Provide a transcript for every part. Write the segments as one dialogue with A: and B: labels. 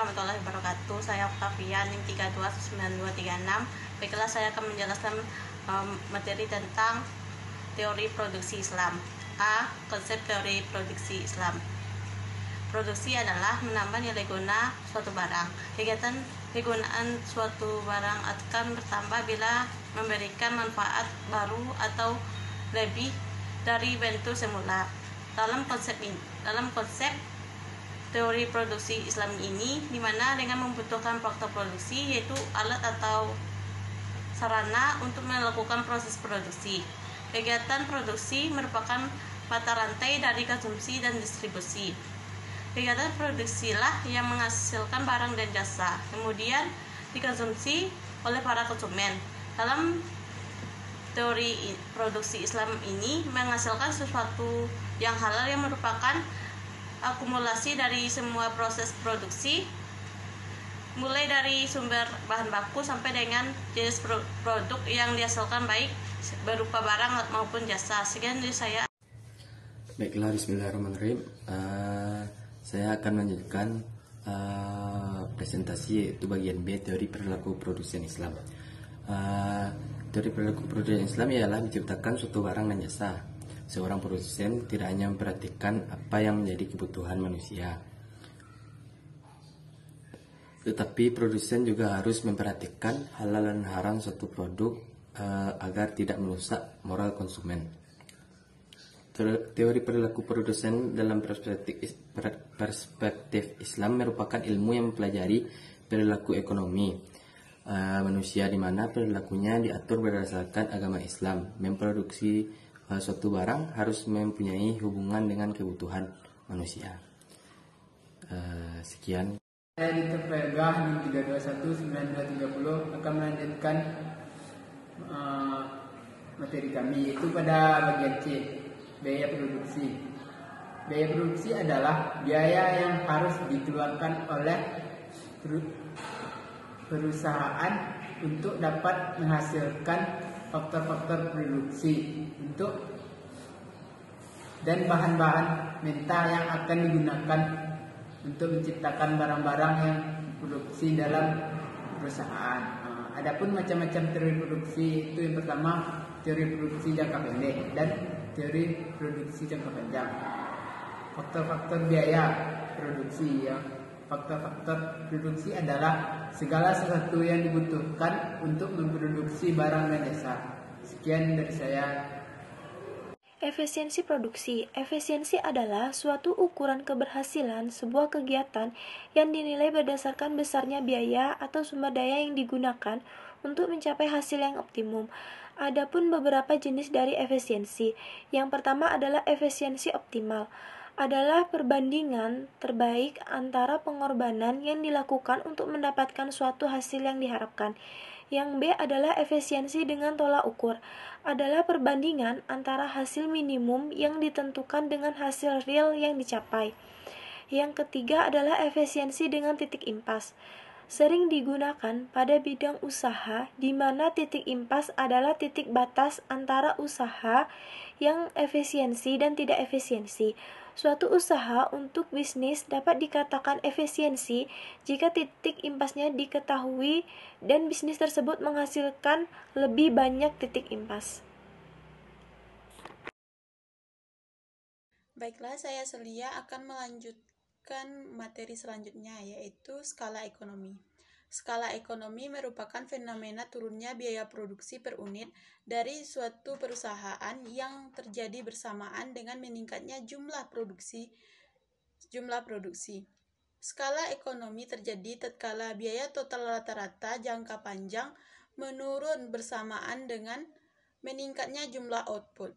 A: warahmatullahi wabarakatuh. Saya Octavia NIM 329236. Baiklah, saya akan menjelaskan materi tentang teori produksi Islam. A. Konsep teori produksi Islam. Produksi adalah menambah nilai guna suatu barang. Kegiatan kegunaan suatu barang akan bertambah bila memberikan manfaat baru atau lebih dari bentuk semula. Dalam konsep teori produksi Islam ini, di mana dengan membutuhkan faktor produksi, yaitu alat atau sarana untuk melakukan proses produksi. Kegiatan produksi merupakan mata rantai dari konsumsi dan distribusi. Kegiatan produksilah yang menghasilkan barang dan jasa, kemudian dikonsumsi oleh para konsumen. Dalam teori produksi Islam ini menghasilkan sesuatu yang halal yang merupakan akumulasi dari semua proses produksi, mulai dari sumber bahan baku sampai dengan jenis produk yang dihasilkan, baik berupa barang maupun jasa. Sekian dari saya.
B: Baiklah, bismillahirrahmanirrahim. Saya akan melanjutkan presentasi, yaitu bagian B, teori perilaku produsen Islam. Teori perilaku produsen Islam ialah menciptakan suatu barang dan jasa. Seorang produsen tidak hanya memperhatikan apa yang menjadi kebutuhan manusia, tetapi produsen juga harus memperhatikan halal dan haram suatu produk agar tidak merusak moral konsumen. Teori perilaku produsen dalam perspektif Islam merupakan ilmu yang mempelajari perilaku ekonomi manusia, di mana perilakunya diatur berdasarkan agama Islam. Memproduksi suatu barang harus mempunyai hubungan dengan kebutuhan manusia. Sekian.
C: Saya Dr. Prayagah NIM 321930 akan melanjutkan materi kami, yaitu pada bagian C, biaya produksi. Biaya produksi adalah biaya yang harus dikeluarkan oleh perusahaan untuk dapat menghasilkan faktor-faktor produksi dan bahan-bahan mentah yang akan digunakan untuk menciptakan barang-barang yang diproduksi dalam perusahaan. Adapun macam-macam teori produksi, itu yang pertama teori produksi jangka pendek dan teori produksi jangka panjang. Faktor-faktor biaya produksi, faktor-faktor produksi adalah segala sesuatu yang dibutuhkan untuk memproduksi barang dan jasa. Sekian dari saya.
D: Efisiensi produksi. Efisiensi adalah suatu ukuran keberhasilan sebuah kegiatan yang dinilai berdasarkan besarnya biaya atau sumber daya yang digunakan untuk mencapai hasil yang optimum. Adapun beberapa jenis dari efisiensi. Yang pertama adalah efisiensi optimal. Adalah perbandingan terbaik antara pengorbanan yang dilakukan untuk mendapatkan suatu hasil yang diharapkan. Yang B adalah efisiensi dengan tolak ukur. Adalah perbandingan antara hasil minimum yang ditentukan dengan hasil real yang dicapai. Yang ketiga adalah efisiensi dengan titik impas. Sering digunakan pada bidang usaha, di mana titik impas adalah titik batas antara usaha yang efisiensi dan tidak efisiensi. Suatu usaha untuk bisnis dapat dikatakan efisiensi jika titik impasnya diketahui dan bisnis tersebut menghasilkan lebih banyak titik impas.
A: Baiklah, saya Celia akan melanjutkan materi selanjutnya, yaitu skala ekonomi. Skala ekonomi merupakan fenomena turunnya biaya produksi per unit dari suatu perusahaan yang terjadi bersamaan dengan meningkatnya jumlah produksi. Skala ekonomi terjadi tatkala biaya total rata-rata jangka panjang menurun bersamaan dengan meningkatnya jumlah output.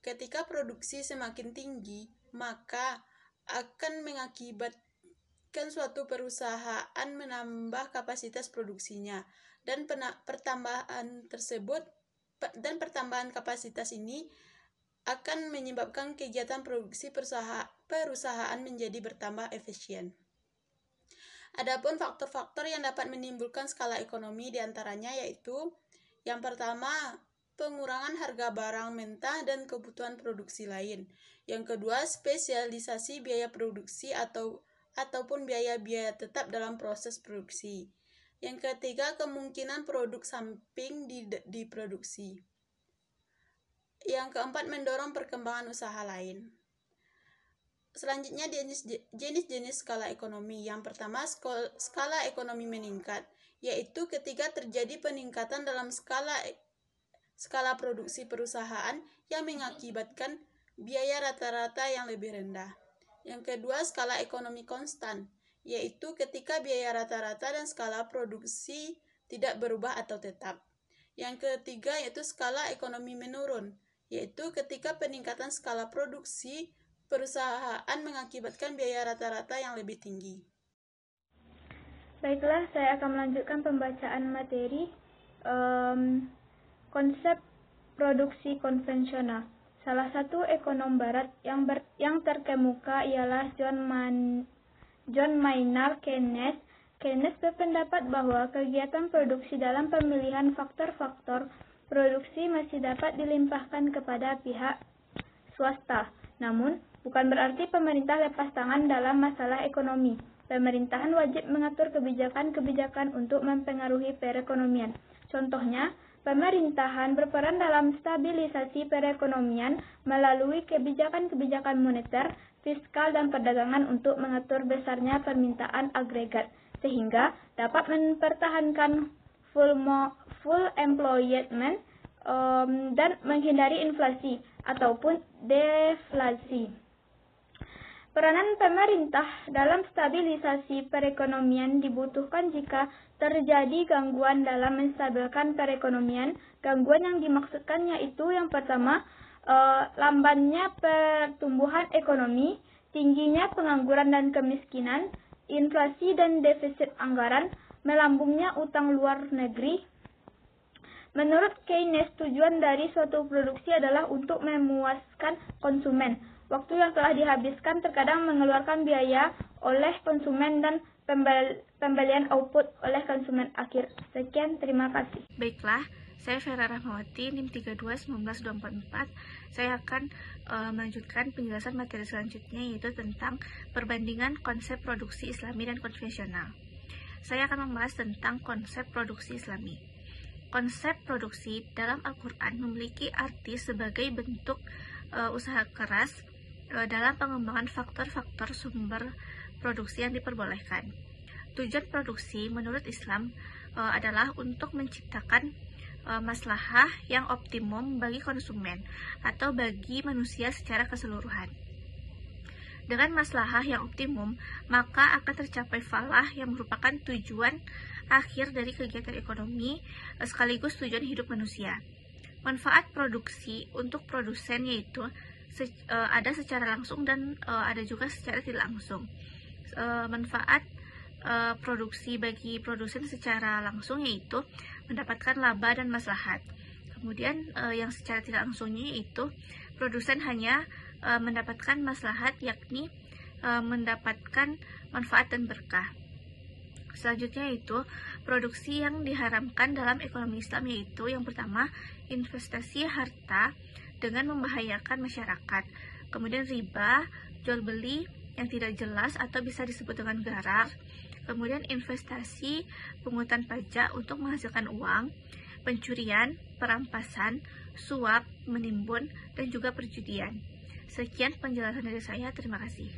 A: Ketika produksi semakin tinggi, maka akan mengakibatkan suatu perusahaan menambah kapasitas produksinya, dan pertambahan kapasitas ini akan menyebabkan kegiatan produksi perusahaan menjadi bertambah efisien. Adapun faktor-faktor yang dapat menimbulkan skala ekonomi diantaranya yaitu yang pertama, pengurangan harga barang mentah dan kebutuhan produksi lain. Yang kedua, spesialisasi biaya produksi atau
E: ataupun biaya-biaya tetap dalam proses produksi. Yang ketiga, kemungkinan produk samping diproduksi. Yang keempat, mendorong perkembangan usaha lain. Selanjutnya, jenis-jenis skala ekonomi. Yang pertama, skala ekonomi meningkat, yaitu ketika terjadi peningkatan dalam skala produksi perusahaan yang mengakibatkan biaya rata-rata yang lebih rendah. Yang kedua, skala ekonomi konstan, yaitu ketika biaya rata-rata dan skala produksi tidak berubah atau tetap. Yang ketiga yaitu skala ekonomi menurun, yaitu ketika peningkatan skala produksi perusahaan mengakibatkan biaya rata-rata yang lebih tinggi.
F: Baiklah, saya akan melanjutkan pembacaan materi konsep produksi konvensional. Salah satu ekonom barat yang terkemuka ialah John Maynard Keynes. Keynes berpendapat bahwa kegiatan produksi dalam pemilihan faktor-faktor produksi masih dapat dilimpahkan kepada pihak swasta. Namun, bukan berarti pemerintah lepas tangan dalam masalah ekonomi. Pemerintahan wajib mengatur kebijakan-kebijakan untuk mempengaruhi perekonomian. Contohnya, pemerintahan berperan dalam stabilisasi perekonomian melalui kebijakan-kebijakan moneter, fiskal, dan perdagangan untuk mengatur besarnya permintaan agregat, sehingga dapat mempertahankan full employment dan menghindari inflasi ataupun deflasi. Peranan pemerintah dalam stabilisasi perekonomian dibutuhkan jika terjadi gangguan dalam menstabilkan perekonomian. Gangguan yang dimaksudkan yaitu yang pertama, lambannya pertumbuhan ekonomi, tingginya pengangguran dan kemiskinan, inflasi dan defisit anggaran, melambungnya utang luar negeri. Menurut Keynes, tujuan dari suatu produksi adalah untuk memuaskan konsumen. Waktu yang telah dihabiskan terkadang mengeluarkan biaya oleh konsumen dan pembelian output oleh konsumen akhir. Sekian, terima kasih.
G: Baiklah, saya Vera Rahmawati, NIM 321924. Saya akan melanjutkan penjelasan materi selanjutnya, yaitu tentang perbandingan konsep produksi Islami dan konvensional. Saya akan membahas tentang konsep produksi Islami. Konsep produksi dalam Al-Quran memiliki arti sebagai bentuk usaha keras dalam pengembangan faktor-faktor sumber produksi yang diperbolehkan. Tujuan produksi menurut Islam adalah untuk menciptakan maslahah yang optimum bagi konsumen atau bagi manusia secara keseluruhan. Dengan maslahah yang optimum, maka akan tercapai falah yang merupakan tujuan akhir dari kegiatan ekonomi sekaligus tujuan hidup manusia. Manfaat produksi untuk produsen yaitu ada secara langsung dan ada juga secara tidak langsung. Manfaat produksi bagi produsen secara langsung yaitu mendapatkan laba dan maslahat. Kemudian yang secara tidak langsungnya yaitu produsen hanya mendapatkan maslahat, yakni mendapatkan manfaat dan berkah. Selanjutnya yaitu produksi yang diharamkan dalam ekonomi Islam, yaitu yang pertama, investasi harta dengan membahayakan masyarakat. Kemudian riba, jual beli yang tidak jelas atau bisa disebut dengan gharar. Kemudian investasi, pungutan pajak untuk menghasilkan uang, pencurian, perampasan, suap, menimbun, dan juga perjudian. Sekian penjelasan dari saya, terima kasih.